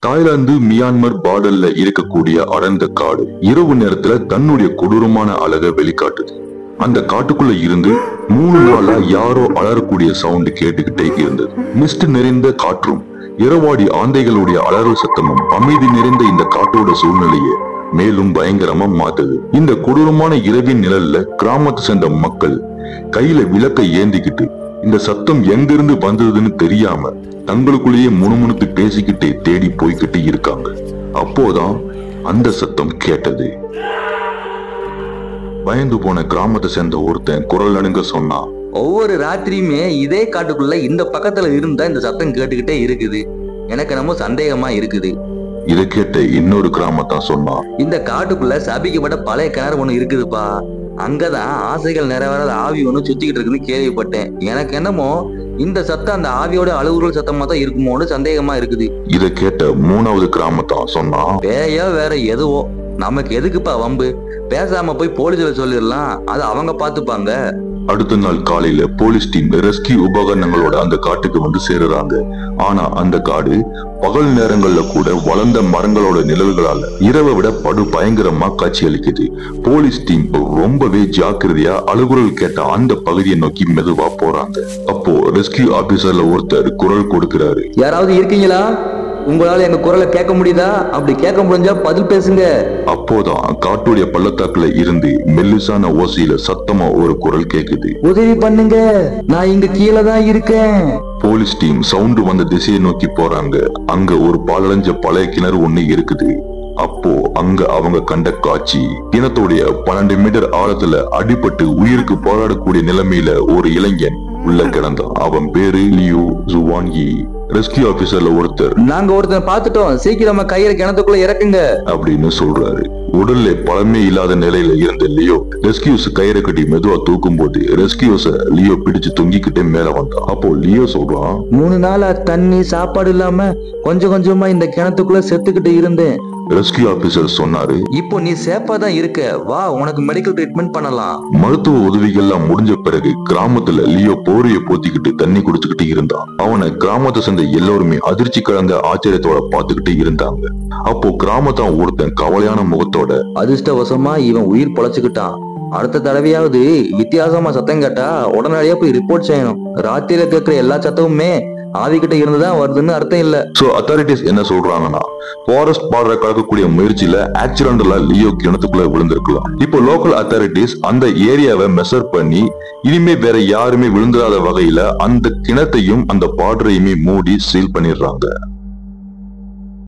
Thailand Myanmar பார்டர்ல இருக்கக்கூடிய அடர்ந்த காடு இரவு நேரத்துல தன்னுடைய கொடூரமான அழகை வெளிக்காட்டுது. அந்த காட்டுக்குள்ள இருந்து 3 நாளா யாரோ அலறக்கூடிய சவுண்ட் கேட்டுக்கிட்டே இருந்தது. மிஸ்ட் நிறைந்த காற்றும் இரவாடி ஆந்தைகளுடைய அலறல் சத்தமும் அமைதி நிறைந்த இந்த காட்டோட சூழ்நிலையை மேலும் பயங்கரமா மாத்துது. இந்த கொடூரமான இரவின் நிழல்ல கிராமத்தை சேர்ந்த மக்கள் கையில விளக்கை ஏந்திக்கிட்டு இந்த சத்தம் எங்கிருந்து வந்ததுன்னு தெரியாம தங்களுக்குள்ளேயே முணுமுணுத்து பேசிக்கிட்டே தேடி போய்கிட்டு இருக்காங்க. அப்போதான் அந்த சத்தம் கேட்டது. பயந்து போன கிராமத்தை சேர்ந்த ஒருத்தன் குரல் நடுங்க சொன்னா, ஒவ்வொரு ராத்திரியுமே இதே காட்டுக்குள்ள இந்த பக்கத்துல இருந்தா இந்த சத்தம் கேட்டுக்கிட்டே இருக்குது. எனக்கு நம்ம சந்தேகமா இருக்குது. இதை கேட்ட இன்னொரு கிராமத்தான் சொன்னா, இந்த காட்டுக்குள்ள சபிக்கப்பட்ட பழைய கிணறு ஒண்ணு இருக்குதுப்பா. அங்கதான் ஆசைகள் நிறைவேறாத ஆவி ஒண்ணு சுத்திக்கிட்டு இருக்குன்னு கேள்விப்பட்டேன். எனக்கு என்னமோ இந்த சத்தம் அந்த ஆவியோட அழுகுறல் சத்தமா தான் இருக்குமோன்னு சந்தேகமா இருக்குது. இதை கேட்ட 3வது கிராமத்தான் சொன்னா, பேயோ வேற எதுவோ நமக்கு எதுக்குப்பா வம்பு, பேசாம போய் போலீஸ்ல சொல்லிடலாம், அதை அவங்க பாத்துப்பாங்க. அடுத்த நாள் காலையில போலீஸ் டீம் ரெஸ்கியூ உபகரணங்களோட அந்த காட்டுக்கு வந்து சேருறாங்க. ஆனா அந்த காடு பகல் நேரங்கள்ல கூட வளர்ந்த மரங்களோட நிழல்களால இரவை விட படு பயங்கரமா காட்சி அளிக்குது. போலீஸ் டீம் ரொம்பவே ஜாக்கிரதையா அழுகுரல் கேட்ட அந்த பகுதியை நோக்கி மெதுவா போறாங்க. அப்போ ரெஸ்கியூ ஆபீசர்ல ஒருத்தர் குரல் கொடுக்கிறாரு, யாராவது இருக்கீங்களா? உங்களால எங்க குரலை கேட்க முடியுதா? அப்படி கேட்க முடிஞ்சா பதில் பேசுங்க. அப்போதான் காட்டுடைய பள்ளத்தாக்குல இருந்து மெல்லிசான ஓசையில சத்தமா ஒரு குரல் கேக்குது, உதவி பண்ணுங்க, நான் இங்க கீழே தான் இருக்கேன். போலீஸ் டீம் சவுண்ட் வந்த திசையை நோக்கி போறாங்க. அங்க ஒரு பாலடைஞ்ச பழைய கிணறு ஒண்ணு இருக்குது. அப்போ அங்க அவங்க கண்ட காட்சி, கிணத்துடைய 12 மீட்டர் ஆழத்துல அடிபட்டு உயிருக்கு போராடக்கூடிய நிலைமையில ஒரு இளைஞன் உள்ள கிடந்தான். அவன் பேரு லியூ ஜுவான்கி. ரெஸ்கியூ ஆபீசர்ல ஒருத்தர், நாங்க ஒருத்தர் பாத்துட்டோம், சீக்கிரமா கயிறு கிணத்துக்குள்ள இறக்குங்க அப்படின்னு சொல்றாரு. உடல்ல பழமே இல்லாத நிலையில இருந்த லியோ ரெஸ்கியூஸ் கயிறை கட்டி மெதுவா தூக்கும் போது ரெஸ்கியூஸ லியோ பிடிச்சு தொங்கிக்கிட்டே மேல வந்தான். அப்போ லியோ சொல்றான், 3 நாளா தண்ணி சாப்பாடு இல்லாம கொஞ்சம் கொஞ்சமா இந்த கிணத்துக்குள்ள செத்துக்கிட்டு இருந்தேன். ரெஸ்கியூ ஆபீசர் சொன்னாரு, இப்போ நீ சேஃபா தான் இருக்க, வா உனக்கு மெடிக்கல் ட்ரீட்மெண்ட் பண்ணலாம். மருத்துவ உதவிகள்லாம் முடிஞ்ச பிறகு கிராமத்துல லியோ போரிய போத்திக்கிட்டு தண்ணி குடிச்சுக்கிட்டு இருந்தான். அவனை கிராமத்தை சேர்ந்த எல்லோருமே அதிர்ச்சி கலந்த ஆச்சரியத்தோட பாத்துக்கிட்டு இருந்தாங்க. அப்போ கிராமத்தான் ஒருத்தன் கவலையான முகத்தோட, அதிர்ஷ்டவசமா இவன் உயிர் பொழைச்சுக்கிட்டான், அடுத்த தடவையாவது வித்தியாசமா சத்தம் கேட்டா உடனடியா போய் ரிப்போர்ட் செய்யணும். ராத்திரியில கேட்கிற எல்லா சத்தமுமே ஆவிக்கிட்ட இருந்துதான் வருதுன்னு அர்த்தம் இல்ல. சோ அத்தாரிட்டிஸ் என்ன சொல்றாங்கன்னா, ஃபாரஸ்ட் பார்டரை கலக்கக்கூடிய முயற்சியில ஆக்சிடென்டலா லியோ கிணத்துக்குள்ள விழுந்திருக்கலாம். இப்போ லோக்கல் அத்தாரிட்டிஸ் அந்த ஏரியாவை மெஷர் பண்ணி இனிமே வேற யாருமே விழுந்துடாத வகையில அந்த கிணத்தையும் அந்த பார்டரையுமே மூடி சீல் பண்ணிடுறாங்க.